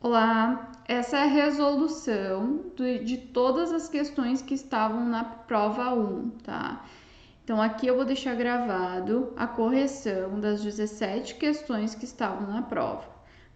Olá, essa é a resolução de todas as questões que estavam na prova 1, tá? Então, aqui eu vou deixar gravado a correção das 17 questões que estavam na prova,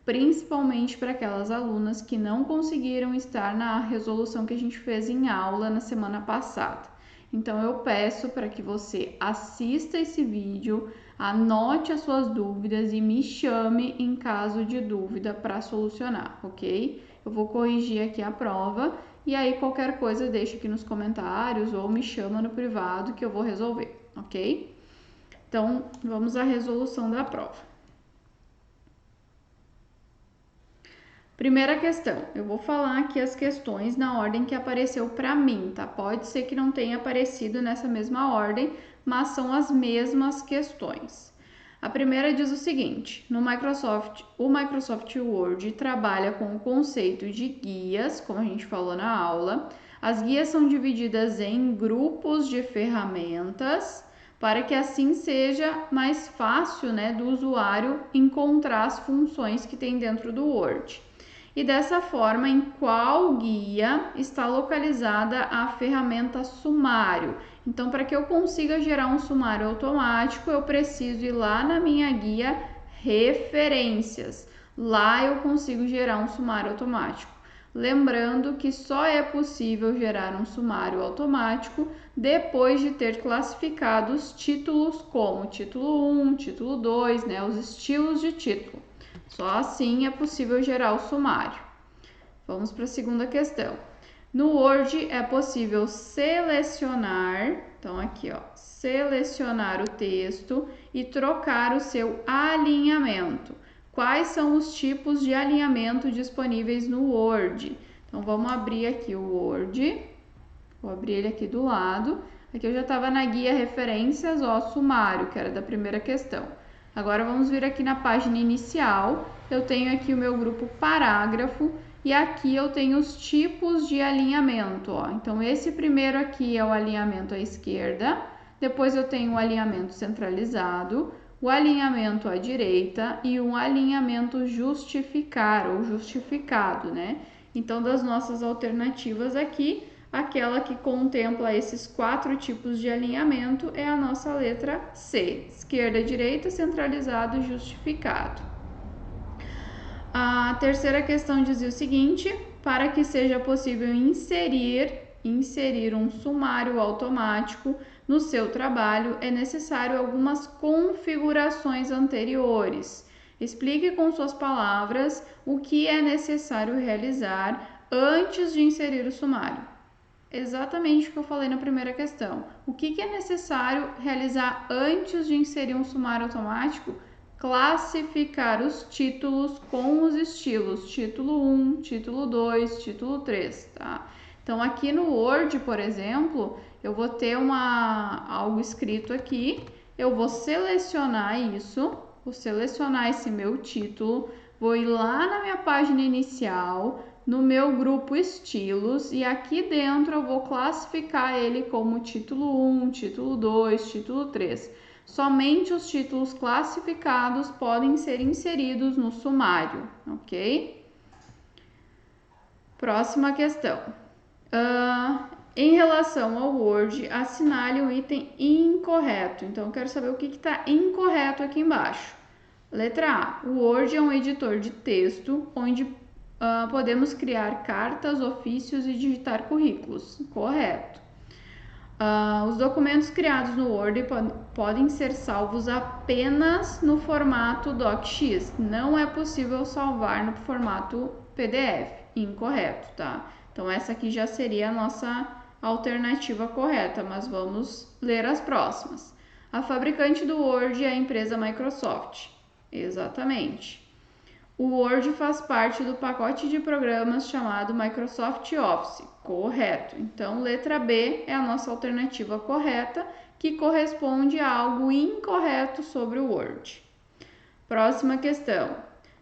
principalmente para aquelas alunas que não conseguiram estar na resolução que a gente fez em aula na semana passada. Então, eu peço para que você assista esse vídeo, anote as suas dúvidas e me chame em caso de dúvida para solucionar, ok? Eu vou corrigir aqui a prova e aí qualquer coisa deixa aqui nos comentários ou me chama no privado que eu vou resolver, ok? Então, vamos à resolução da prova. Primeira questão, eu vou falar aqui as questões na ordem que apareceu para mim, tá? Pode ser que não tenha aparecido nessa mesma ordem, mas são as mesmas questões. A primeira diz o seguinte: o Microsoft Word trabalha com o conceito de guias, como a gente falou na aula. As guias são divididas em grupos de ferramentas, para que assim seja mais fácil, né, do usuário encontrar as funções que tem dentro do Word. E dessa forma, em qual guia está localizada a ferramenta sumário. Então, para que eu consiga gerar um sumário automático, eu preciso ir lá na minha guia referências. Lá eu consigo gerar um sumário automático. Lembrando que só é possível gerar um sumário automático depois de ter classificado os títulos como título 1, título 2, né, os estilos de título. Só assim é possível gerar o sumário. Vamos para a segunda questão. No Word é possível selecionar, então aqui ó, selecionar o texto e trocar o seu alinhamento. Quais são os tipos de alinhamento disponíveis no Word? Então vamos abrir aqui o Word, vou abrir ele aqui do lado. Aqui eu já estava na guia referências, ó, sumário, que era da primeira questão. Agora vamos vir aqui na página inicial, eu tenho aqui o meu grupo parágrafo e aqui eu tenho os tipos de alinhamento, ó. Então esse primeiro aqui é o alinhamento à esquerda, depois eu tenho o alinhamento centralizado, o alinhamento à direita e um alinhamento justificar ou justificado, né? Então das nossas alternativas aqui, aquela que contempla esses 4 tipos de alinhamento é a nossa letra C, esquerda, direita, centralizado e justificado. A terceira questão dizia o seguinte: para que seja possível inserir um sumário automático no seu trabalho, é necessário algumas configurações anteriores. Explique com suas palavras o que é necessário realizar antes de inserir o sumário. Exatamente o que eu falei na primeira questão. O que é necessário realizar antes de inserir um sumário automático? Classificar os títulos com os estilos, título 1, título 2, título 3, tá? Então, aqui no Word, por exemplo, eu vou ter algo escrito aqui, eu vou selecionar isso, vou selecionar esse meu título, vou ir lá na minha página inicial, no meu grupo estilos, e aqui dentro eu vou classificar ele como título 1, título 2, título 3. Somente os títulos classificados podem ser inseridos no sumário, ok? Próxima questão. Em relação ao Word, assinale o item incorreto. Então, eu quero saber o que está incorreto aqui embaixo. Letra A. O Word é um editor de texto onde podemos criar cartas, ofícios e digitar currículos. Correto. Os documentos criados no Word podem ser salvos apenas no formato DocX. Não é possível salvar no formato PDF. Incorreto, tá? Então, essa aqui já seria a nossa alternativa correta, mas vamos ler as próximas. A fabricante do Word é a empresa Microsoft. Exatamente. O Word faz parte do pacote de programas chamado Microsoft Office. Correto. Então, letra B é a nossa alternativa correta, que corresponde a algo incorreto sobre o Word. Próxima questão.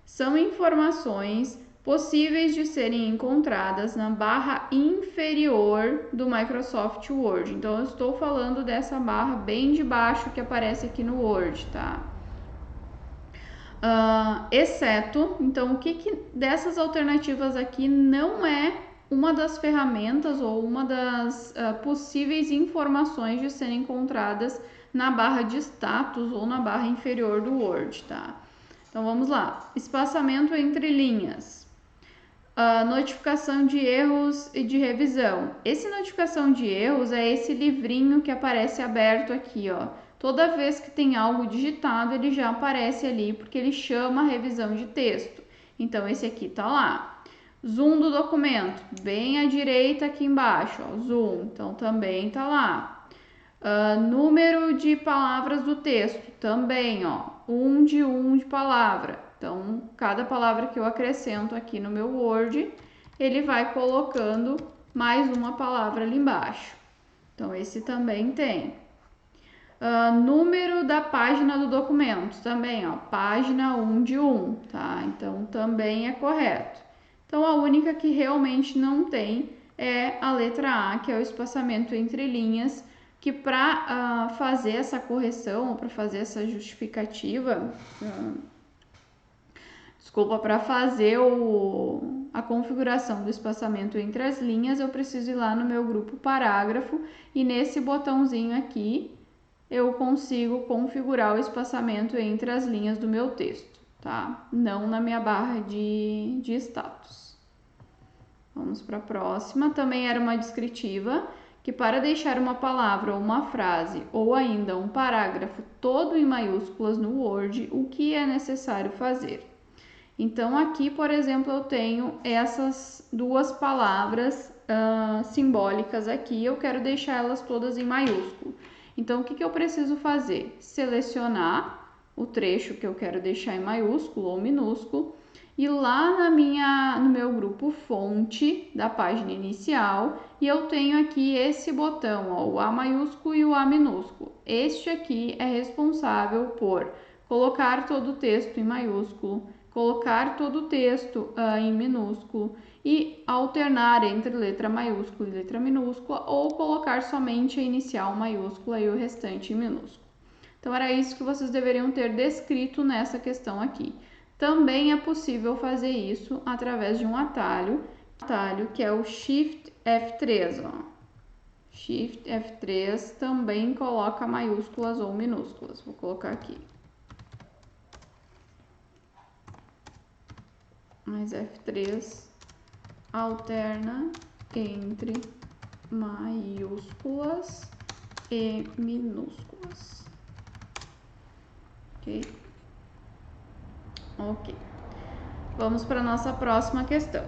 São informações possíveis de serem encontradas na barra inferior do Microsoft Word. Então, eu estou falando dessa barra bem de baixo que aparece aqui no Word, tá? exceto, então o que dessas alternativas aqui não é uma das ferramentas ou uma das possíveis informações de serem encontradas na barra de status ou na barra inferior do Word, tá? Então vamos lá, espaçamento entre linhas, notificação de erros e de revisão. Esse notificação de erros é esse livrinho que aparece aberto aqui, ó. Toda vez que tem algo digitado, ele já aparece ali, porque ele chama a revisão de texto. Então, esse aqui tá lá. Zoom do documento, bem à direita aqui embaixo, ó, zoom, então também tá lá. Número de palavras do texto, também, ó, 1 de palavra. Então, cada palavra que eu acrescento aqui no meu Word, ele vai colocando mais uma palavra ali embaixo. Então, esse também tem. Número da página do documento, também, ó, página 1 de 1, tá? Então, também é correto. Então, a única que realmente não tem é a letra A, que é o espaçamento entre linhas, que para fazer essa correção, ou para fazer essa justificativa, para fazer a configuração do espaçamento entre as linhas, eu preciso ir lá no meu grupo parágrafo e nesse botãozinho aqui, eu consigo configurar o espaçamento entre as linhas do meu texto, tá? Não na minha barra de status. Vamos para a próxima. Também era uma descritiva, que para deixar uma palavra ou uma frase, ou ainda um parágrafo todo em maiúsculas no Word, o que é necessário fazer? Então, aqui, por exemplo, eu tenho essas duas palavras simbólicas aqui, eu quero deixar elas todas em maiúsculo. Então, o que eu preciso fazer? Selecionar o trecho que eu quero deixar em maiúsculo ou minúsculo e lá no meu grupo fonte da página inicial e eu tenho aqui esse botão, ó, o A maiúsculo e o A minúsculo. Este aqui é responsável por colocar todo o texto em maiúsculo, colocar todo o texto em minúsculo e alternar entre letra maiúscula e letra minúscula ou colocar somente a inicial maiúscula e o restante em minúsculo. Então, era isso que vocês deveriam ter descrito nessa questão aqui. Também é possível fazer isso através de um atalho que é o Shift F3. Ó. Shift F3 também coloca maiúsculas ou minúsculas. Vou colocar aqui. Mais F3 alterna entre maiúsculas e minúsculas. Ok. Vamos para a nossa próxima questão.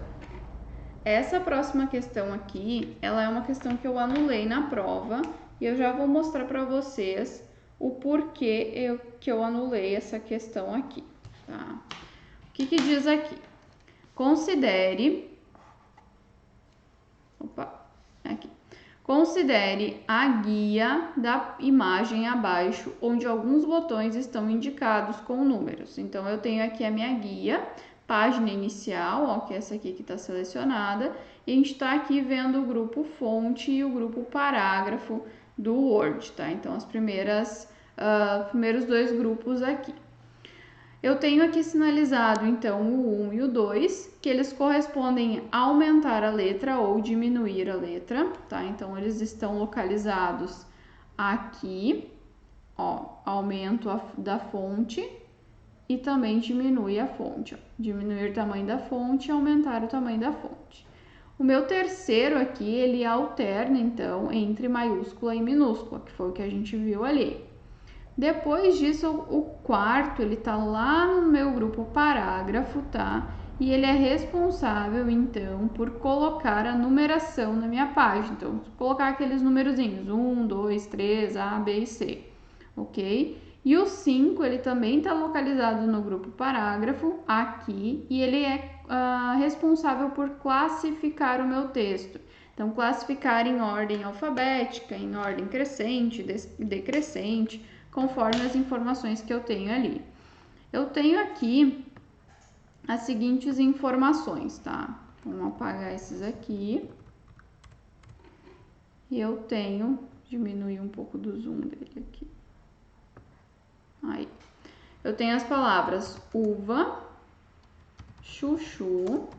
Essa próxima questão aqui, ela é uma questão que eu anulei na prova e eu já vou mostrar para vocês o porquê que eu anulei essa questão aqui, tá? O que diz aqui? Considere a guia da imagem abaixo, onde alguns botões estão indicados com números. Então, eu tenho aqui a minha guia, página inicial, ó, que é essa aqui que está selecionada, e a gente está aqui vendo o grupo fonte e o grupo parágrafo do Word, tá? Então, os primeiros dois grupos aqui. Eu tenho aqui sinalizado, então, o 1 e o 2, que eles correspondem a aumentar a letra ou diminuir a letra, tá? Então, eles estão localizados aqui, ó, aumento da fonte e também diminui a fonte, ó. Diminuir o tamanho da fonte e aumentar o tamanho da fonte. O meu terceiro aqui, ele alterna, então, entre maiúscula e minúscula, que foi o que a gente viu ali. Depois disso, o quarto, ele tá lá no meu grupo parágrafo, tá? E ele é responsável, então, por colocar a numeração na minha página. Então, colocar aqueles numerozinhos, 1, 2, 3, A, B e C, ok? E o 5, ele também está localizado no grupo parágrafo, aqui, e ele é responsável por classificar o meu texto. Então, classificar em ordem alfabética, em ordem crescente, decrescente, conforme as informações que eu tenho ali. Eu tenho aqui as seguintes informações, tá? Vamos apagar esses aqui. E eu tenho, diminuir um pouco do zoom dele aqui. Aí. eu tenho as palavras uva, chuchu,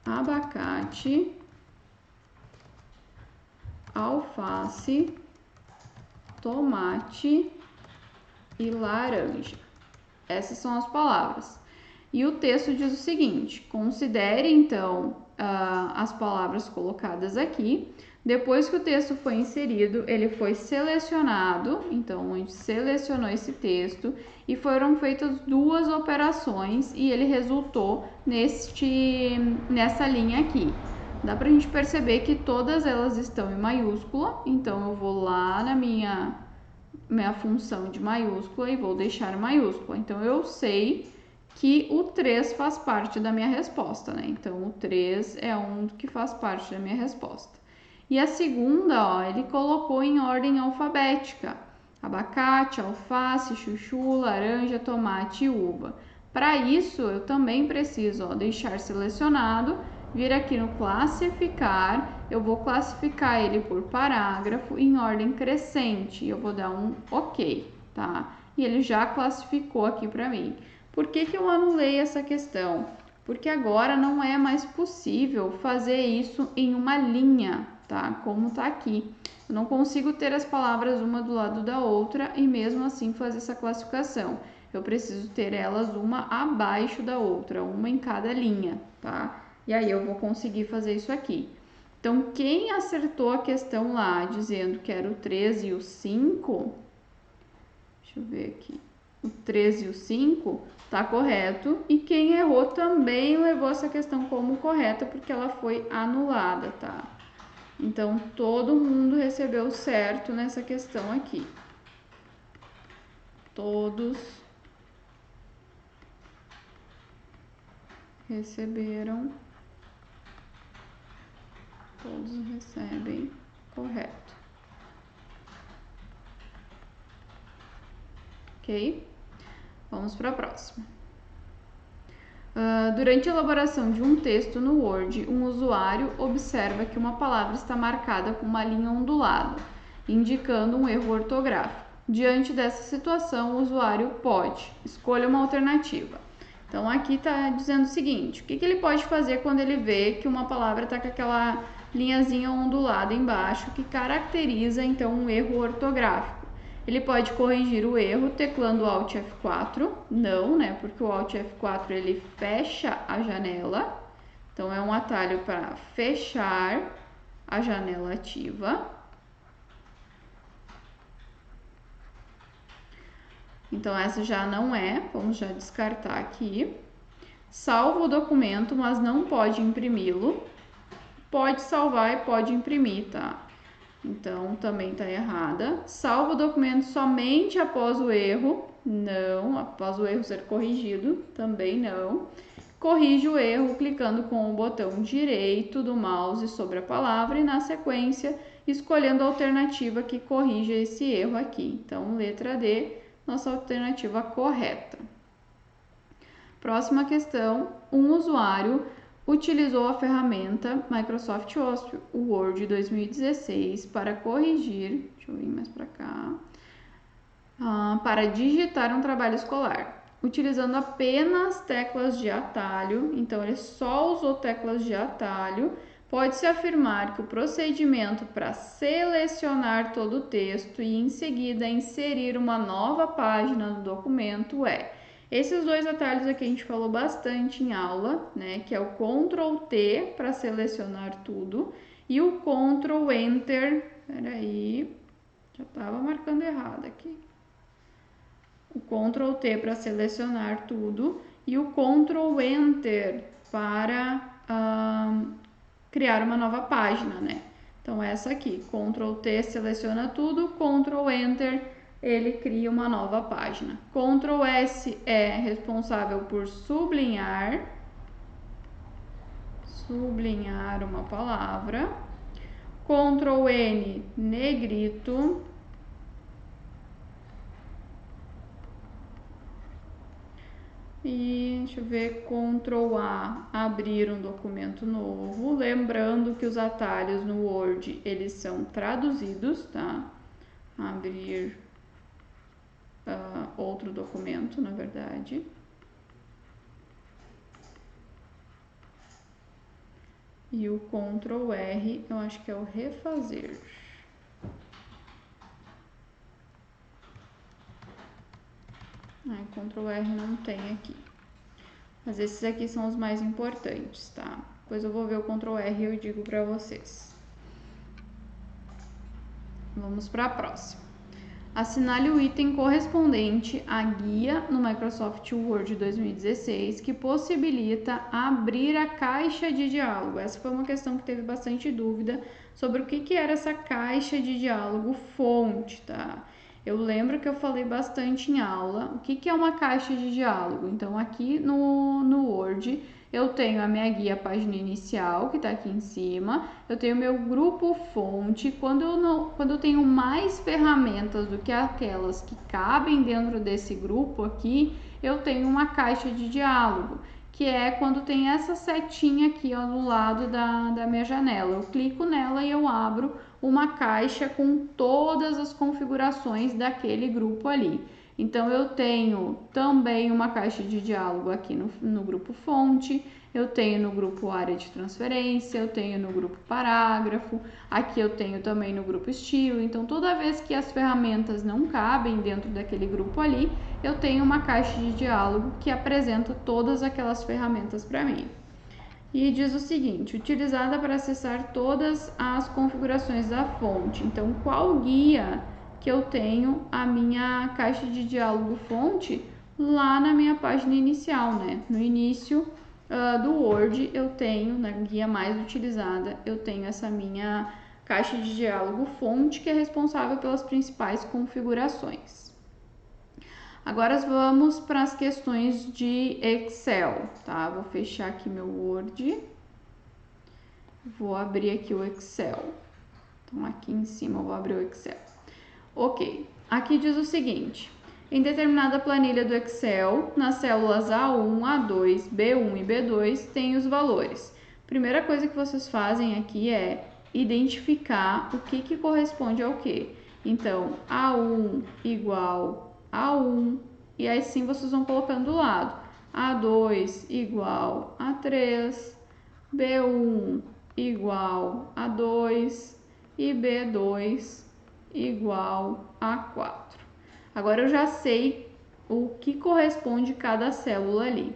abacate, alface, tomate e laranja. Essas são as palavras. E o texto diz o seguinte: considere então as palavras colocadas aqui. Depois que o texto foi inserido, ele foi selecionado, então a gente selecionou esse texto e foram feitas duas operações e ele resultou nessa linha aqui. Dá pra gente perceber que todas elas estão em maiúscula, então eu vou lá na minha função de maiúscula e vou deixar maiúscula. Então eu sei que o 3 faz parte da minha resposta, né? Então o 3 é um que faz parte da minha resposta. E a segunda, ó, ele colocou em ordem alfabética: abacate, alface, chuchu, laranja, tomate e uva. Para isso, eu também preciso, ó, deixar selecionado, vir aqui no classificar, eu vou classificar ele por parágrafo em ordem crescente, eu vou dar um OK, tá? E ele já classificou aqui para mim. Por que eu anulei essa questão? Porque agora não é mais possível fazer isso em uma linha, tá? Como tá aqui. Eu não consigo ter as palavras uma do lado da outra e mesmo assim fazer essa classificação. Eu preciso ter elas uma abaixo da outra, uma em cada linha, tá? E aí eu vou conseguir fazer isso aqui. Então, quem acertou a questão lá, dizendo que era o 3 e o 5, deixa eu ver aqui, o 3 e o 5, tá correto. E quem errou também levou essa questão como correta, porque ela foi anulada, tá? Então, todo mundo recebeu certo nessa questão aqui. Todos receberam. Todos recebem correto. Ok? Vamos para a próxima. Durante a elaboração de um texto no Word, um usuário observa que uma palavra está marcada com uma linha ondulada, indicando um erro ortográfico. Diante dessa situação, o usuário pode escolher uma alternativa. Então, aqui está dizendo o seguinte: o que ele pode fazer quando ele vê que uma palavra está com aquela linhazinha ondulada embaixo, que caracteriza, então, um erro ortográfico? Ele pode corrigir o erro teclando Alt F4, não, né? Porque o Alt F4 ele fecha a janela, então é um atalho para fechar a janela ativa. Então essa já não é, vamos já descartar aqui. Salva o documento, mas não pode imprimi-lo. Pode salvar e pode imprimir, tá? Então, também está errada. Salva o documento somente após o erro. Não. Após o erro ser corrigido. Também não. Corrige o erro clicando com o botão direito do mouse sobre a palavra e, na sequência, escolhendo a alternativa que corrige esse erro aqui. Então, letra D, nossa alternativa correta. Próxima questão. Um usuário utilizou a ferramenta Microsoft Word 2016 para corrigir, deixa eu vir mais para cá, para digitar um trabalho escolar, utilizando apenas teclas de atalho. Então, ele só usou teclas de atalho. Pode-se afirmar que o procedimento para selecionar todo o texto e, em seguida, inserir uma nova página no documento é... Esses dois atalhos aqui a gente falou bastante em aula, né? Que é o Ctrl T para selecionar tudo e o Ctrl Enter. Peraí, já estava marcando errado aqui. O Ctrl T para selecionar tudo e o Ctrl Enter para criar uma nova página, né? Então, essa aqui, Ctrl T seleciona tudo, Ctrl Enter ele cria uma nova página. Ctrl S é responsável por sublinhar uma palavra. Ctrl N, negrito. E deixa eu ver, Ctrl A, abrir um documento novo. Lembrando que os atalhos no Word, eles são traduzidos, tá? Abrir outro documento, na verdade. E o Ctrl R, eu acho que é o refazer. Ctrl R não tem aqui. Mas esses aqui são os mais importantes, tá? Depois eu vou ver o Ctrl R e eu digo pra vocês. Vamos para a próxima. Assinale o item correspondente à guia no Microsoft Word 2016 que possibilita abrir a caixa de diálogo. Essa foi uma questão que teve bastante dúvida sobre o que era essa caixa de diálogo fonte, tá? Eu lembro que eu falei bastante em aula o que é uma caixa de diálogo. Então, aqui no Word, eu tenho a minha guia página inicial, que está aqui em cima. Eu tenho meu grupo fonte. Quando eu tenho mais ferramentas do que aquelas que cabem dentro desse grupo aqui, eu tenho uma caixa de diálogo, que é quando tem essa setinha aqui, ó, do lado da minha janela. Eu clico nela e eu abro uma caixa com todas as configurações daquele grupo ali. Então, eu tenho também uma caixa de diálogo aqui no grupo fonte, eu tenho no grupo área de transferência, eu tenho no grupo parágrafo, aqui eu tenho também no grupo estilo. Então, toda vez que as ferramentas não cabem dentro daquele grupo ali, eu tenho uma caixa de diálogo que apresenta todas aquelas ferramentas para mim. E diz o seguinte: utilizada para acessar todas as configurações da fonte. Então, qual guia que eu tenho a minha caixa de diálogo fonte? Lá na minha página inicial, né? No início do Word, eu tenho, na guia mais utilizada, eu tenho essa minha caixa de diálogo fonte, que é responsável pelas principais configurações. Agora vamos para as questões de Excel, tá? Vou fechar aqui meu Word. Vou abrir aqui o Excel. Então, aqui em cima eu vou abrir o Excel. Ok, aqui diz o seguinte: em determinada planilha do Excel, nas células A1, A2, B1 e B2, tem os valores. Primeira coisa que vocês fazem aqui é identificar o que corresponde ao que. Então, A1 igual A1, e aí sim vocês vão colocando do lado. A2 igual a 3, B1 igual a 2 e B2 igual a 4. Agora eu já sei o que corresponde cada célula ali.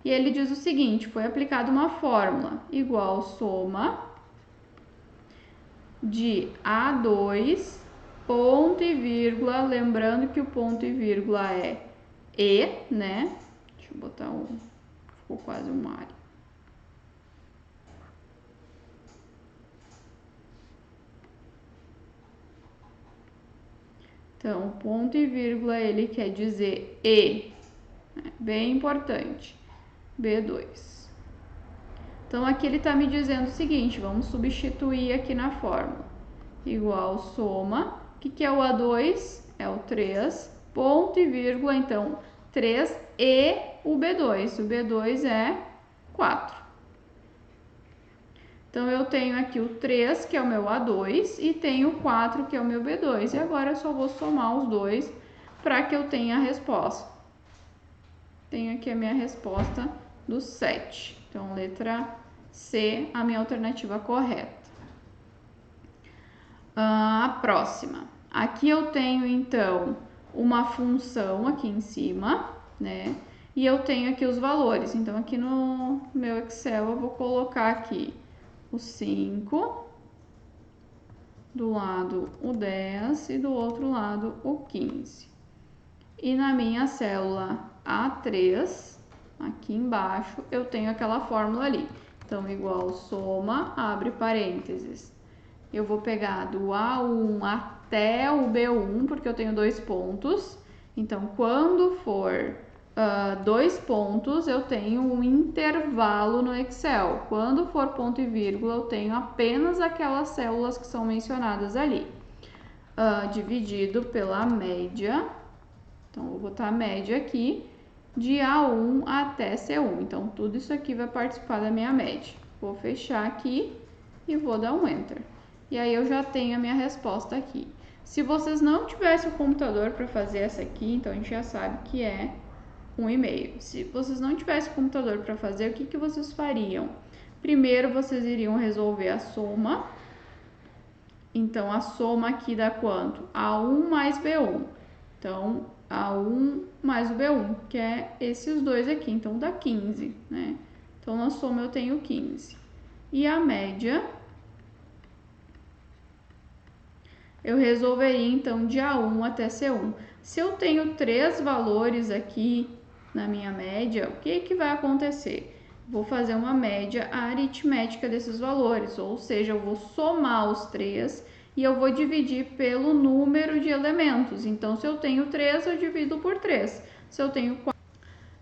E ele diz o seguinte: foi aplicada uma fórmula igual soma de A2, ponto e vírgula, lembrando que o ponto e vírgula é E, né? Deixa eu botar ficou quase um área. Então, ponto e vírgula, ele quer dizer E, né? Bem importante, B2. Então, aqui ele está me dizendo o seguinte: vamos substituir aqui na fórmula. Igual soma, o que é o A2? É o 3, ponto e vírgula, então, 3 e o B2. O B2 é 4. Então, eu tenho aqui o 3, que é o meu A2, e tenho o 4, que é o meu B2. E agora eu só vou somar os dois para que eu tenha a resposta. Tenho aqui a minha resposta do 7. Então, letra C, a minha alternativa correta. A próxima. Aqui eu tenho, então, uma função aqui em cima, né? E eu tenho aqui os valores. Então, aqui no meu Excel, eu vou colocar aqui o 5, do lado o 10 e do outro lado o 15. E na minha célula A3, aqui embaixo, eu tenho aquela fórmula ali. Então, igual soma, abre parênteses. Eu vou pegar do A1 até o B1, porque eu tenho 2 pontos. Então, quando for 2 pontos, eu tenho um intervalo no Excel. Quando for ponto e vírgula, eu tenho apenas aquelas células que são mencionadas ali. Dividido pela média. Então, vou botar a média aqui de A1 até C1. Então, tudo isso aqui vai participar da minha média. Vou fechar aqui e vou dar um Enter. E aí eu já tenho a minha resposta aqui. Se vocês não tivessem o computador para fazer essa aqui, então a gente já sabe que é 1,5. Se vocês não tivessem o computador para fazer, o que vocês fariam? Primeiro, vocês iriam resolver a soma. Então, a soma aqui dá quanto? A1 mais B1. Então, A1 mais o B1, que é esses dois aqui. Então, dá 15, né? Então, na soma eu tenho 15. E a média, eu resolveria, então, de A1 até C1. Se eu tenho 3 valores aqui na minha média, o que vai acontecer? Vou fazer uma média aritmética desses valores, ou seja, eu vou somar os 3 e eu vou dividir pelo número de elementos. Então, se eu tenho 3, eu divido por 3. Se eu tenho 4,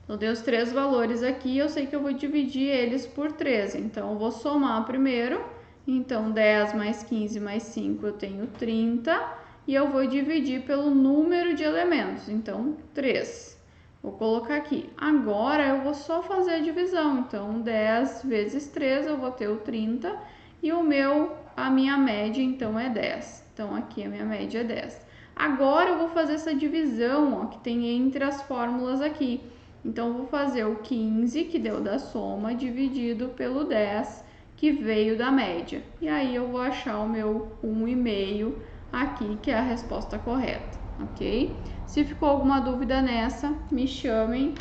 eu dei os 3 valores aqui, eu sei que eu vou dividir eles por 3. Então, eu vou somar primeiro. Então, 10 mais 15 mais 5, eu tenho 30. E eu vou dividir pelo número de elementos. Então, 3. Vou colocar aqui. Agora, eu vou só fazer a divisão. Então, 10 vezes 3, eu vou ter o 30. E a minha média, então, é 10. Então, aqui a minha média é 10. Agora, eu vou fazer essa divisão, ó, que tem entre as fórmulas aqui. Então, eu vou fazer o 15, que deu da soma, dividido pelo 10, que veio da média. E aí, eu vou achar o meu 1,5 aqui, que é a resposta correta, ok? Se ficou alguma dúvida nessa, me chamem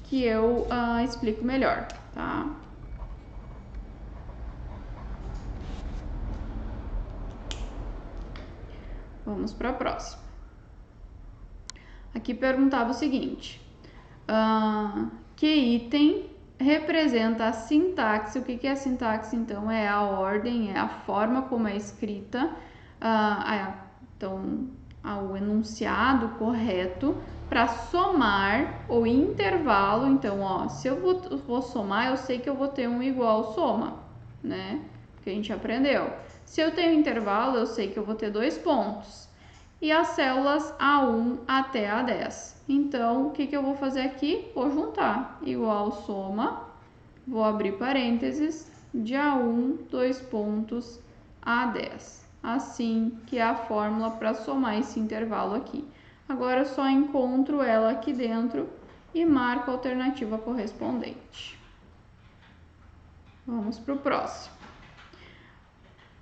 que eu explico melhor, tá? Vamos para a próxima. Aqui perguntava o seguinte: que item representa a sintaxe? O que é a sintaxe? Então, é a ordem, é a forma como é escrita, então, o enunciado correto para somar o intervalo. Então, ó, se eu vou somar, eu sei que eu vou ter um igual soma, né? Que a gente aprendeu. Se eu tenho intervalo, eu sei que eu vou ter 2 pontos. E as células A1 até A10. Então, o que eu vou fazer aqui? Vou juntar. Igual soma, vou abrir parênteses, de A1, 2 pontos, A10. Assim que é a fórmula para somar esse intervalo aqui. Agora, eu só encontro ela aqui dentro e marco a alternativa correspondente. Vamos para o próximo.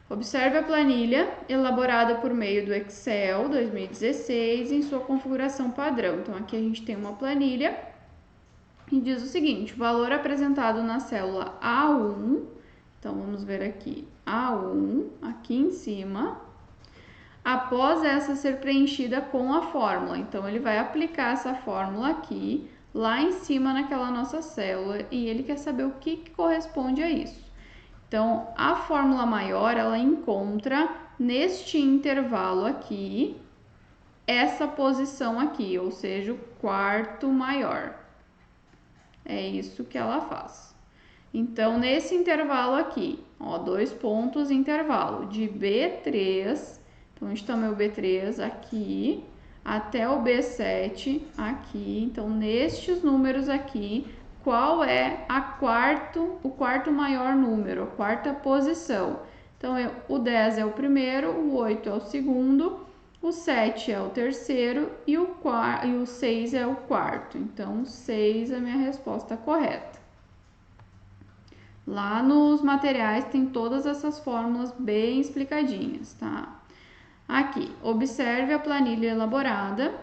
Observe a planilha elaborada por meio do Excel 2016 em sua configuração padrão. Então, aqui a gente tem uma planilha e diz o seguinte: o valor apresentado na célula A1, então vamos ver aqui, A1, aqui em cima, após essa ser preenchida com a fórmula. Então, ele vai aplicar essa fórmula aqui, lá em cima naquela nossa célula, e ele quer saber o que corresponde a isso. Então, a fórmula maior, ela encontra neste intervalo aqui, essa posição aqui, ou seja, o quarto maior. É isso que ela faz. Então, nesse intervalo aqui, ó, 2 pontos, intervalo de B3, então a gente tem o meu B3 aqui, até o B7 aqui. Então, nestes números aqui, qual é o quarto maior número, a quarta posição? Então, o 10 é o primeiro, o 8 é o segundo, o 7 é o terceiro e o 6 é o quarto. Então, 6 é a minha resposta correta. Lá nos materiais tem todas essas fórmulas bem explicadinhas, tá? Aqui, observe a planilha elaborada.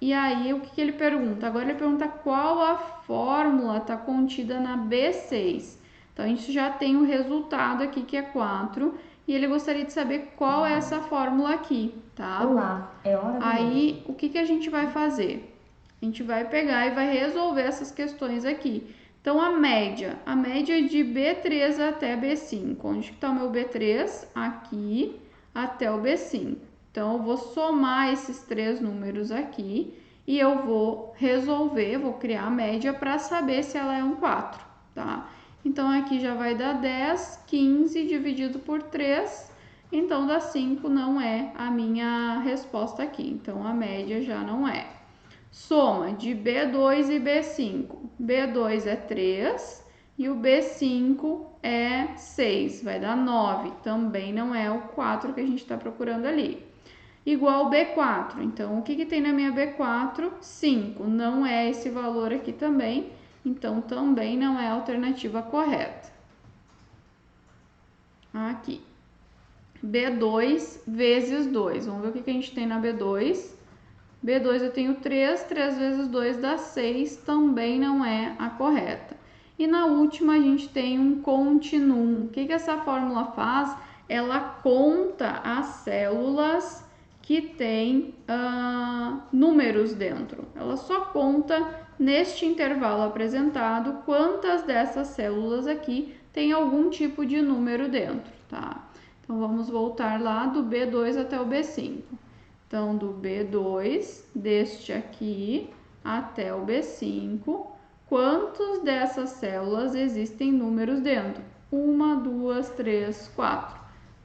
E aí, o que ele pergunta? Agora ele pergunta qual a fórmula está contida na B6. Então, a gente já tem o resultado aqui, que é 4. E ele gostaria de saber qual é essa fórmula aqui, tá? Olá, é hora do Aí, o que a gente vai fazer? A gente vai pegar e vai resolver essas questões aqui. Então, a média de B3 até B5. Onde está o meu B3? Aqui até o B5. Então, eu vou somar esses 3 números aqui e eu vou resolver, vou criar a média para saber se ela é um 4, tá? Então, aqui já vai dar 10, 15 dividido por 3, então dá 5, não é a minha resposta aqui. Então, a média já não é. Soma de B2 e B5. B2 é 3 e o B5 é 6, vai dar 9. Também não é o 4 que a gente está procurando ali. igual B4. Então, o que tem na minha B4? 5. Não é esse valor aqui também, então também não é a alternativa correta. Aqui. B2 vezes 2. Vamos ver o que a gente tem na B2. B2 eu tenho 3, 3 vezes 2 dá 6, também não é a correta. E na última a gente tem um continuum. O que essa fórmula faz? Ela conta as células que têm números dentro. Ela só conta neste intervalo apresentado quantas dessas células aqui tem algum tipo de número dentro, tá? Então vamos voltar lá do B2 até o B5. Então, do B2, deste aqui, até o B5, quantas dessas células existem números dentro? 1, 2, 3, 4.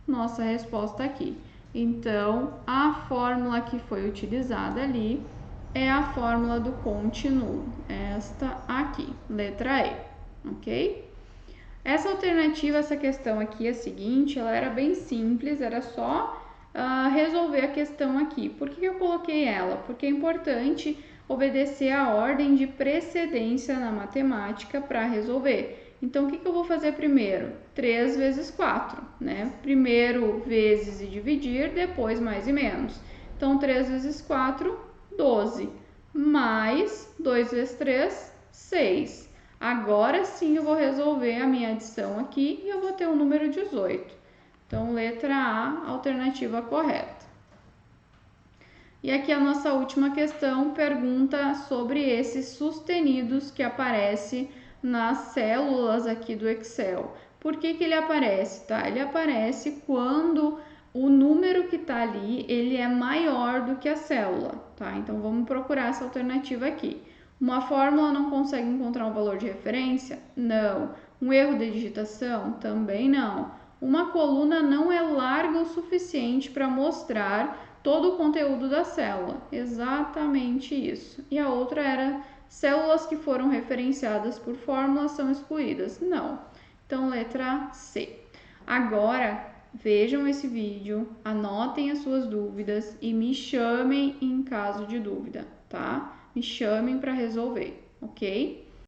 Nossa resposta aqui. Então, a fórmula que foi utilizada ali é a fórmula do continuo, esta aqui, letra E, ok? Essa alternativa, essa questão aqui é a seguinte, ela era bem simples, era só resolver a questão aqui. Por que eu coloquei ela? Porque é importante obedecer a ordem de precedência na matemática para resolver. Então, o que eu vou fazer primeiro? 3 vezes 4, né? Primeiro vezes e dividir, depois mais e menos. Então, 3 vezes 4, 12. Mais 2 vezes 3, 6. Agora sim eu vou resolver a minha adição aqui e eu vou ter o número 18. Então, letra A, alternativa correta. E aqui a nossa última questão pergunta sobre esses sustenidos que aparecem nas células aqui do Excel. Por que ele aparece, tá? Ele aparece quando o número que está ali, ele é maior do que a célula, tá? Então, vamos procurar essa alternativa aqui. Uma fórmula não consegue encontrar um valor de referência? Não. Um erro de digitação? Também não. Uma coluna não é larga o suficiente para mostrar todo o conteúdo da célula. Exatamente isso. E a outra era células que foram referenciadas por fórmula são excluídas. Não. Então, letra C. Agora, vejam esse vídeo, anotem as suas dúvidas e me chamem em caso de dúvida, tá? Me chamem para resolver, ok?